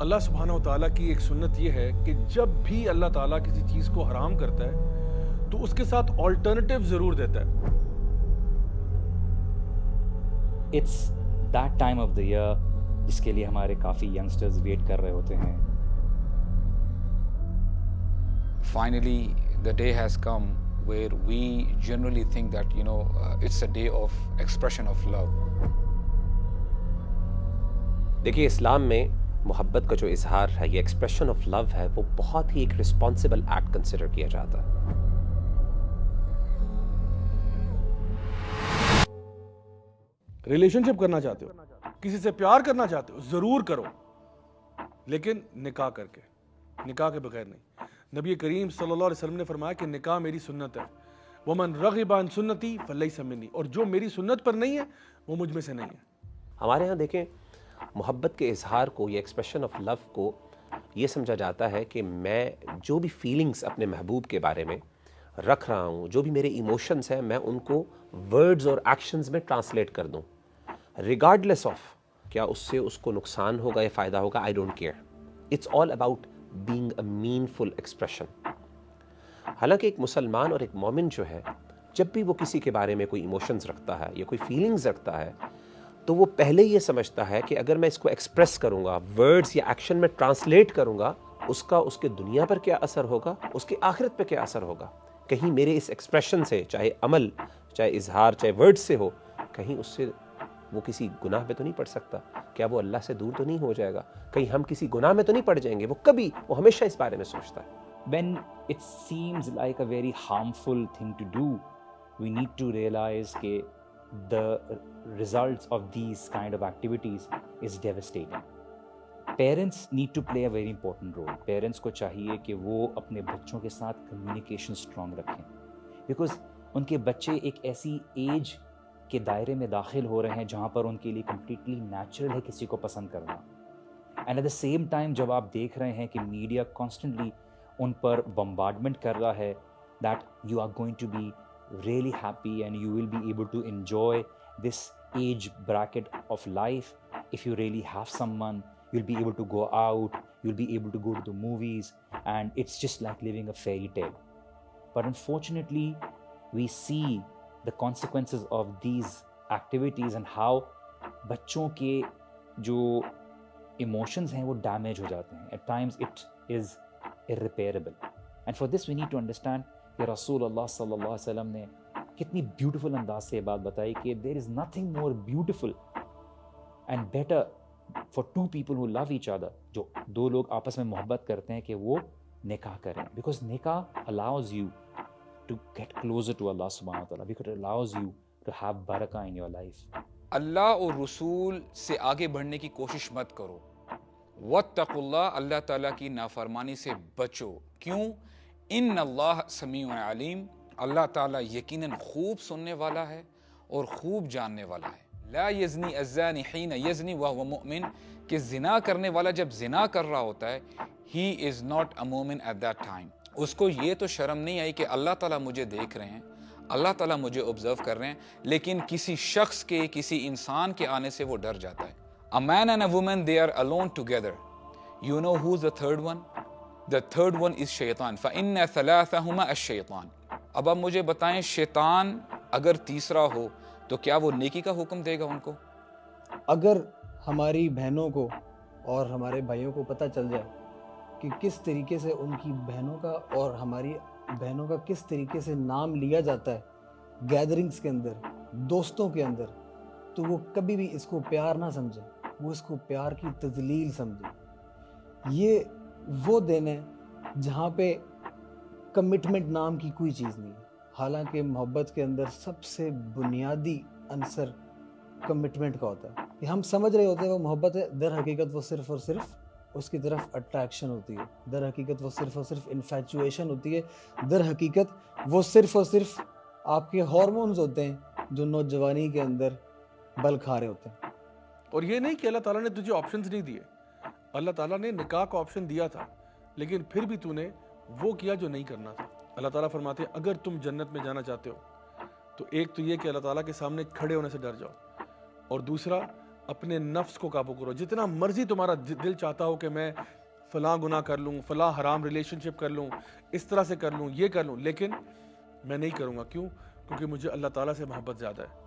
اللہ سبحانہ و تعالیٰ کی ایک سنت یہ ہے کہ جب بھی اللہ تعالیٰ کسی چیز کو حرام کرتا ہے تو اس کے ساتھ آلٹرنیٹیو ضرور دیتا ہے. It's that time of the year جس کے لیے ہمارے کافی ینگسٹرز ویٹ کر رہے ہوتے ہیں. Finally, the day has come where we generally think that, it's a day of expression of love. دیکھیے اسلام میں محبت کا جو اظہار ہے، یہ ایکسپریشن آف لو ہے، وہ بہت ہی ایک رسپانسبل ایکٹ کنسیڈر کیا جاتا ہے. ریلیشن شپ کرنا چاہتے ہو، کسی سے پیار کرنا چاہتے ہو، ضرور کرو، لیکن نکاح کر کے، نکاح کے بغیر نہیں. نبی کریم صلی اللہ علیہ وسلم نے فرمایا کہ نکاح میری سنت ہے. وَمَن رَغِبَ عَن سُنَّتِي فَلَيْسَ مِنِّي، اور جو میری سنت پر نہیں ہے وہ مجھ میں سے نہیں ہے. ہمارے ہاں دیکھیں محبت کے اظہار کو، یہ ایکسپریشن آف لو کو یہ سمجھا جاتا ہے کہ میں جو بھی فیلنگز اپنے محبوب کے بارے میں رکھ رہا ہوں، جو بھی میرے ایموشنز ہیں، میں ان کو ورڈز اور ایکشنز میں ٹرانسلیٹ کر دوں، ریگارڈلیس آف کیا اس سے اس کو نقصان ہوگا یا فائدہ ہوگا. I don't care. It's all about being a manful expression. حالانکہ ایک مسلمان اور ایک مومن جو ہے، جب بھی وہ کسی کے بارے میں کوئی ایموشنز رکھتا ہے یا کوئی فیلنگز رکھتا ہے، تو وہ پہلے یہ سمجھتا ہے کہ اگر میں اس کو ایکسپریس کروں گا، ورڈز یا ایکشن میں ٹرانسلیٹ کروں گا، اس کا اس کے دنیا پر کیا اثر ہوگا، اس کی آخرت پہ کیا اثر ہوگا. کہیں میرے اس ایکسپریشن سے، چاہے عمل، چاہے اظہار، چاہے ورڈ سے ہو، کہیں اس سے وہ کسی گناہ پہ تو نہیں پڑ سکتا؟ کیا وہ اللہ سے دور تو نہیں ہو جائے گا؟ کہیں ہم کسی گناہ میں تو نہیں پڑ جائیں گے؟ وہ ہمیشہ اس بارے میں سوچتا ہے. When it seems like a very harmful thing to do, we need to realize کہ the results of these kind of activities is devastating. Parents need to play a very important role. Parents کو چاہیے کہ وہ اپنے بچوں کے ساتھ communication strong رکھیں، because ان کے بچے ایک ایسی ایج کے دائرے میں داخل ہو رہے ہیں جہاں پر ان کے لیے کمپلیٹلی نیچرل ہے کسی کو پسند کرنا. And at the same time جب آپ دیکھ رہے ہیں کہ میڈیا کانسٹنٹلی ان پر بمبارڈمنٹ کر رہا ہے that you are going to be really happy and you will be able to enjoy this age bracket of life. If you really have someone you will be able to go out, you will be able to go to the movies, and it's just like living a fairy tale. But unfortunately we see the consequences of these activities and how بچوں کے جو emotions ہیں وہ damage ہو جاتے ہیں. At times it is irreparable. And for this we need to understand کہ رسول اللہ صلی اللہ علیہ وسلم نے کتنی beautiful انداز سے یہ بات بتائی کہ there is nothing more beautiful and better for two people who love each other, جو دو لوگ آپس میں محبت کرتے ہیں, کہ وہ نکاح کریں. Because نکاح allows you to get closer to Allah subhanahu wa ta'ala, because it allows you to have barakah in your life. اللہ اور رسول سے آگے بڑھنے کی کوشش مت کرو. واتقوا اللہ, اللہ تعالیٰ کی نافرمانی سے بچو. کیوں؟ ان اللہ سمیع علیم, اللہ تعالیٰ یقیناً خوب سننے والا ہے اور خوب جاننے والا ہے. لا یزنی الزانی حین یزنی وہو مؤمن, کہ زنا کرنے والا جب زنا کر رہا ہوتا ہے, he is not a mu'min at that time. اس کو یہ تو شرم نہیں آئی کہ اللہ تعالیٰ مجھے دیکھ رہے ہیں, اللہ تعالیٰ مجھے آبزرو کر رہے ہیں, لیکن کسی شخص کے, کسی انسان کے آنے سے وہ ڈر جاتا ہے. A man and a woman, they are alone together. You know who's the third one? The third one is شیطان. فَإِنَّ ثَلَاثَهُمَا الشَّيْطَانِ. اب آپ مجھے بتائیں, شیطان اگر تیسرا ہو تو کیا وہ نیکی کا حکم دے گا ان کو؟ اگر ہماری بہنوں کو اور ہمارے بھائیوں کو پتہ چل جائے کہ کس طریقے سے ان کی بہنوں کا اور ہماری بہنوں کا کس طریقے سے نام لیا جاتا ہے گیدرنگز کے اندر, دوستوں کے اندر, تو وہ کبھی بھی اس کو پیار نہ سمجھیں, وہ اس کو پیار کی تذلیل سمجھیں. یہ وہ دن ہے جہاں پہ کمٹمنٹ نام کی کوئی چیز نہیں ہے. حالانکہ محبت کے اندر سب سے بنیادی عنصر کمٹمنٹ کا ہوتا ہے. کہ ہم سمجھ رہے ہوتے ہیں وہ محبت ہے, در حقیقت وہ صرف اور صرف اس کی طرف اٹریکشن ہوتی ہے, در حقیقت وہ صرف اور صرف انفیچویشن ہوتی ہے, در حقیقت وہ صرف اور صرف آپ کے ہارمونز ہوتے ہیں جو نوجوانی کے اندر بل کھا رہے ہوتے ہیں. اور یہ نہیں کہ اللہ تعالیٰ نے تجھے آپشنز نہیں دیے, اللہ تعالیٰ نے نکاح کا آپشن دیا تھا, لیکن پھر بھی تو نے وہ کیا جو نہیں کرنا تھا. اللہ تعالیٰ فرماتے ہیں اگر تم جنت میں جانا چاہتے ہو تو ایک تو یہ کہ اللہ تعالیٰ کے سامنے کھڑے ہونے سے ڈر جاؤ, اور دوسرا اپنے نفس کو قابو کرو. جتنا مرضی تمہارا دل چاہتا ہو کہ میں فلاں گناہ کر لوں, فلاں حرام ریلیشن شپ کر لوں, اس طرح سے کر لوں, یہ کر لوں, لیکن میں نہیں کروں گا. کیوں؟ کیونکہ مجھے اللہ تعالیٰ سے محبت زیادہ ہے.